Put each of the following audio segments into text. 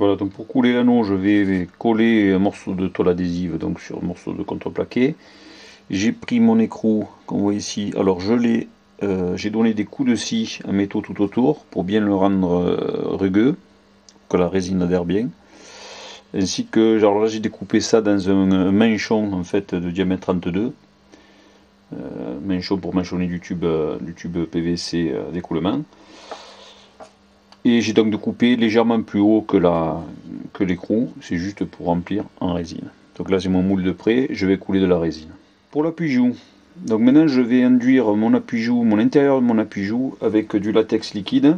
Voilà, donc pour couler l'anneau, je vais coller un morceau de tôle adhésive donc sur un morceau de contreplaqué. J'ai pris mon écrou qu'on voit ici, alors j'ai donné des coups de scie à métaux tout autour pour bien le rendre rugueux, que la résine adhère bien. Ainsi que, genre là j'ai découpé ça dans un manchon en fait de diamètre 32, manchon pour manchonner du tube PVC d'écoulement. Et j'ai donc découpé légèrement plus haut que l'écrou, c'est juste pour remplir en résine. Donc là j'ai mon moule de près, je vais couler de la résine. Pour l'appui-joue, donc maintenant je vais enduire mon appui-joue, mon intérieur de mon appui-joue avec du latex liquide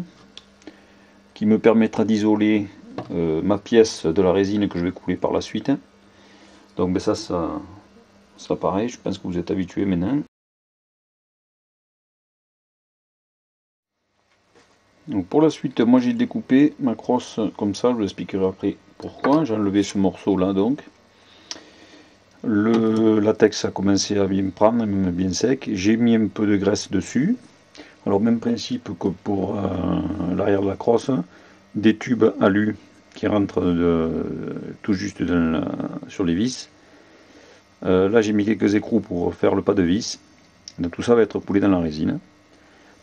qui me permettra d'isoler ma pièce de la résine que je vais couler par la suite. Donc ben ça pareil, je pense que vous êtes habitués maintenant. Donc pour la suite, moi j'ai découpé ma crosse comme ça, je vous expliquerai après pourquoi. J'ai enlevé ce morceau là donc. Le latex a commencé à bien prendre, même bien sec. J'ai mis un peu de graisse dessus. Alors même principe que pour l'arrière de la crosse, des tubes alu qui rentrent tout juste sur les vis. Là j'ai mis quelques écrous pour faire le pas de vis. Donc tout ça va être coulé dans la résine.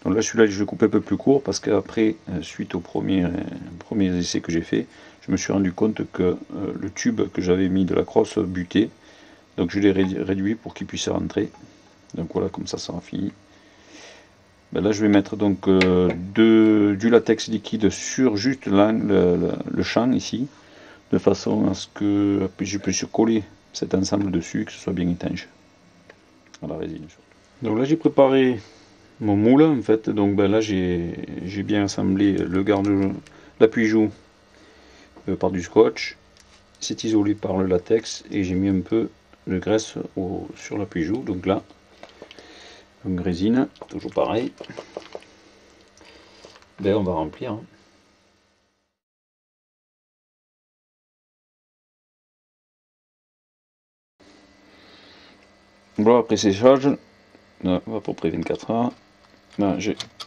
Donc là celui-là je le coupe un peu plus court parce qu'après, suite aux premiers essais que j'ai fait, je me suis rendu compte que le tube que j'avais mis de la crosse butait. Donc je l'ai réduit pour qu'il puisse rentrer. Donc voilà, comme ça sera fini. Ben là je vais mettre donc du latex liquide sur juste le champ ici, de façon à ce que je puisse coller cet ensemble dessus, que ce soit bien étanche à la résine. Donc là j'ai préparé mon moule en fait, donc ben là j'ai bien assemblé l'appui-joue par du scotch, c'est isolé par le latex et j'ai mis un peu de graisse sur l'appui-joue, donc là, une résine, toujours pareil, ben on va remplir. Voilà, après séchage, à peu près 24 heures, là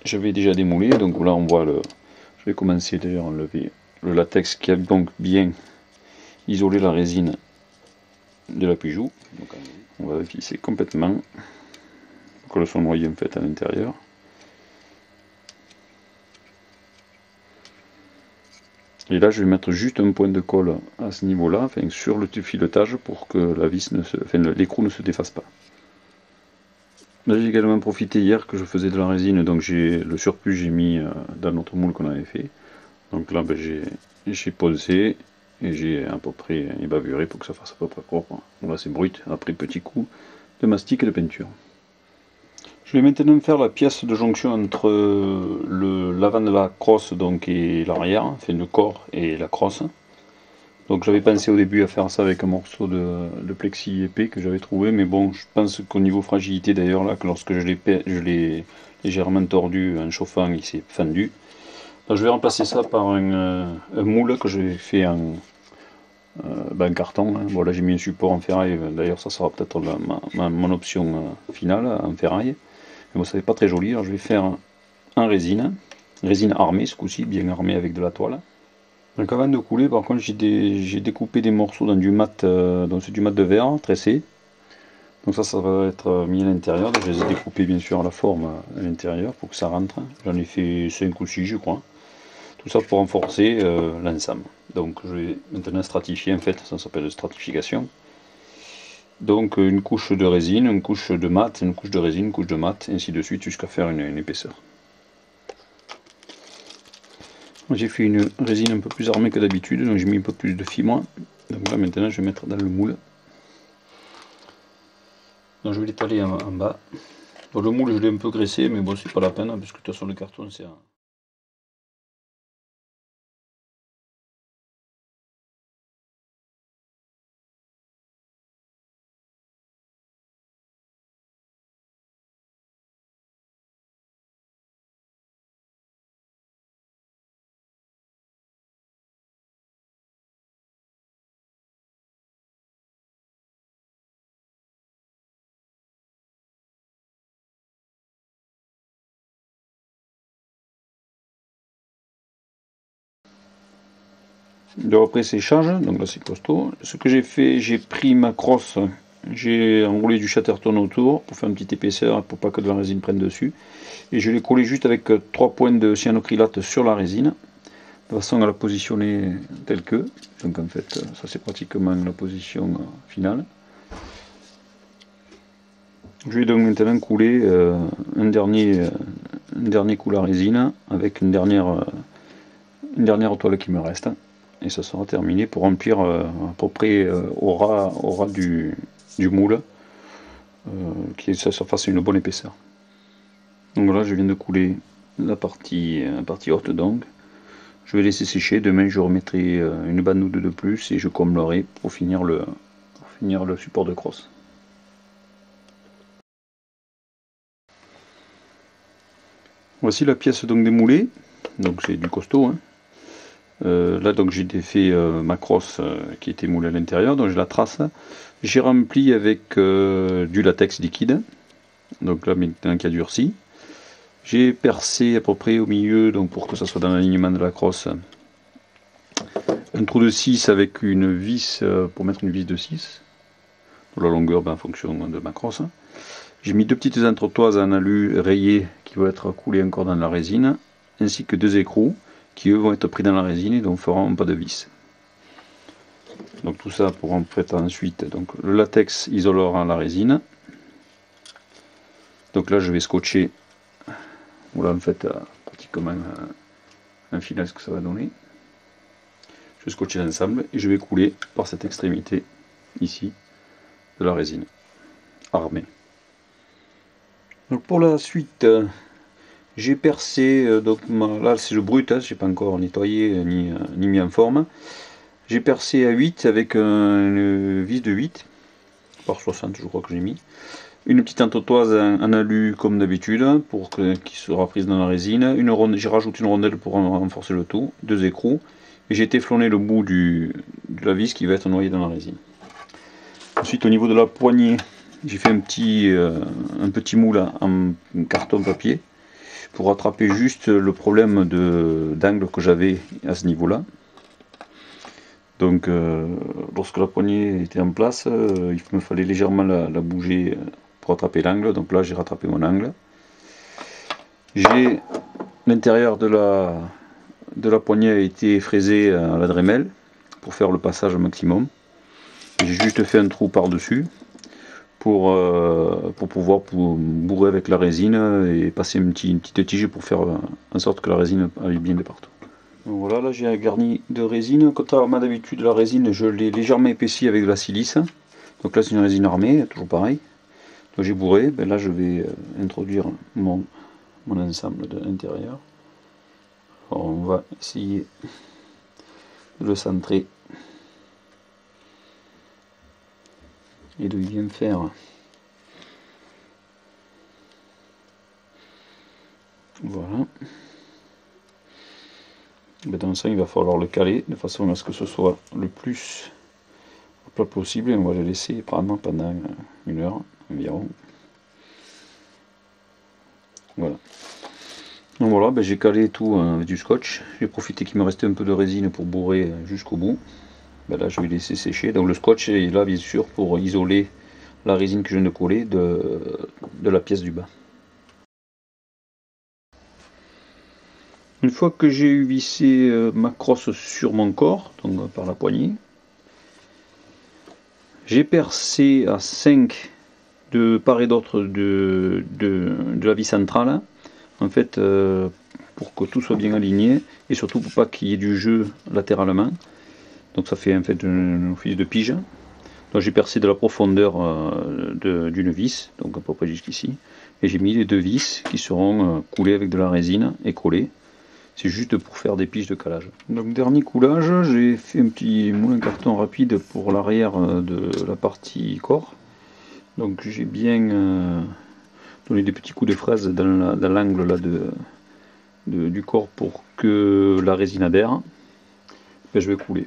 j'avais déjà démoulé, donc là on voit je vais commencer déjà à enlever le latex qui a donc bien isolé la résine de l'appui-joue. On va visser complètement pour que le soit noyé en fait à l'intérieur. Et là je vais mettre juste un point de colle à ce niveau là, enfin sur le filetage pour que l'écrou ne se défasse pas. Là j'ai également profité hier que je faisais de la résine, donc le surplus j'ai mis dans notre moule qu'on avait fait. Donc là ben, j'ai posé et j'ai à peu près ébavuré pour que ça fasse à peu près propre. Là c'est brut, après petit coup de mastic et de peinture. Je vais maintenant faire la pièce de jonction entre l'avant de la crosse donc, et l'arrière, enfin le corps et la crosse. Donc j'avais pensé au début à faire ça avec un morceau de plexi épais que j'avais trouvé, mais bon, je pense qu'au niveau fragilité d'ailleurs, là, que lorsque je l'ai légèrement tordu en chauffant, il s'est fendu. Donc je vais remplacer ça par un moule que j'ai fait en carton. Hein. Bon, là j'ai mis un support en ferraille, d'ailleurs ça sera peut-être mon option finale en ferraille. Mais bon, ça n'est pas très joli, alors je vais faire en résine armée ce coup-ci, bien armée avec de la toile. Donc avant de couler, par contre, j'ai découpé des morceaux dans du mat, donc c'est du mat de verre tressé. Donc ça va être mis à l'intérieur. Je les ai découpés bien sûr à la forme à l'intérieur pour que ça rentre. J'en ai fait 5 ou 6 je crois. Tout ça pour renforcer l'ensemble. Donc je vais maintenant stratifier en fait, ça s'appelle stratification. Donc une couche de résine, une couche de mat, une couche de résine, une couche de mat, ainsi de suite jusqu'à faire une épaisseur. J'ai fait une résine un peu plus armée que d'habitude, donc j'ai mis un peu plus de fibre. Donc là maintenant je vais mettre dans le moule. Donc je vais l'étaler en bas. Bon, le moule je l'ai un peu graissé, mais bon c'est pas la peine, parce que de toute façon le carton c'est Donc après séchage, donc là c'est costaud. Ce que j'ai fait, j'ai pris ma crosse, j'ai enroulé du chatterton autour pour faire une petite épaisseur pour pas que de la résine prenne dessus. Et je l'ai collé juste avec 3 points de cyanocrylate sur la résine, de façon à la positionner telle que. Donc en fait, ça c'est pratiquement la position finale. Je vais donc maintenant couler un dernier coup à résine avec une dernière toile qui me reste. Et ça sera terminé pour remplir à peu près au ras du moule, qui ça fasse une bonne épaisseur. Donc voilà, je viens de couler la partie haute donc. Je vais laisser sécher, demain je remettrai une bande ou deux de plus et je comblerai pour finir le support de crosse. Voici la pièce donc démoulée, donc c'est du costaud. Hein. Là donc j'ai défait ma crosse qui était moulée à l'intérieur, donc je la trace. J'ai rempli avec du latex liquide, donc là maintenant qui a durci. J'ai percé à peu près au milieu, donc pour que ça soit dans l'alignement de la crosse, un trou de 6 avec une vis pour mettre une vis de 6, la longueur en fonction de ma crosse. J'ai mis 2 petites entretoises en alu rayées qui vont être coulées encore dans la résine, ainsi que 2 écrous qui eux vont être pris dans la résine et donc feront pas de vis. Donc tout ça pour en fait ensuite donc le latex isolera la résine. Donc là je vais scotcher, voilà en fait pratiquement un filet ce que ça va donner. Je vais scotcher l'ensemble et je vais couler par cette extrémité ici de la résine armée. Donc pour la suite, j'ai percé, donc là c'est le brut, hein, je n'ai pas encore nettoyé ni mis en forme. J'ai percé à 8 avec une vis de 8 par 60 je crois que j'ai mis. Une petite entretoise en alu comme d'habitude pour qui sera prise dans la résine. J'ai rajouté une rondelle pour renforcer le tout, 2 écrous. Et j'ai téflonné le bout de la vis qui va être noyée dans la résine. Ensuite au niveau de la poignée, j'ai fait un petit moule en carton papier pour rattraper juste le problème d'angle que j'avais à ce niveau là. Donc lorsque la poignée était en place, il me fallait légèrement la bouger pour rattraper l'angle. Donc là j'ai rattrapé mon angle. J'ai l'intérieur de la poignée a été fraisé à la Dremel pour faire le passage au maximum. J'ai juste fait un trou par dessus pour pouvoir bourrer avec la résine et passer une petite tige pour faire en sorte que la résine aille bien de partout. Donc voilà, là j'ai garni de résine. Contrairement à d'habitude, la résine je l'ai légèrement épaissie avec de la silice. Donc là c'est une résine armée, toujours pareil. Donc j'ai bourré, ben là je vais introduire mon ensemble de l'intérieur. Alors on va essayer de le centrer et de bien faire voilà. Dans ça il va falloir le caler de façon à ce que ce soit le plus plat possible et on va le laisser probablement pendant 1 heure environ. Voilà. Donc voilà, ben j'ai calé tout avec du scotch. J'ai profité qu'il me restait un peu de résine pour bourrer jusqu'au bout. Ben là je vais laisser sécher. Donc le scotch est là bien sûr pour isoler la résine que je viens de coller de la pièce du bas. Une fois que j'ai eu vissé ma crosse sur mon corps, donc par la poignée, j'ai percé à 5 de part et d'autre de la vis centrale, en fait pour que tout soit bien aligné et surtout pour pas qu'il y ait du jeu latéralement. Donc ça fait en fait un office de pige. Donc j'ai percé de la profondeur d'une vis, donc à peu près jusqu'ici, et j'ai mis les 2 vis qui seront coulées avec de la résine et collées. C'est juste pour faire des piges de calage. Donc dernier coulage, j'ai fait un petit moulin carton rapide pour l'arrière de la partie corps. Donc j'ai bien donné des petits coups de fraise dans l'angle là du corps pour que la résine adhère. Et je vais couler.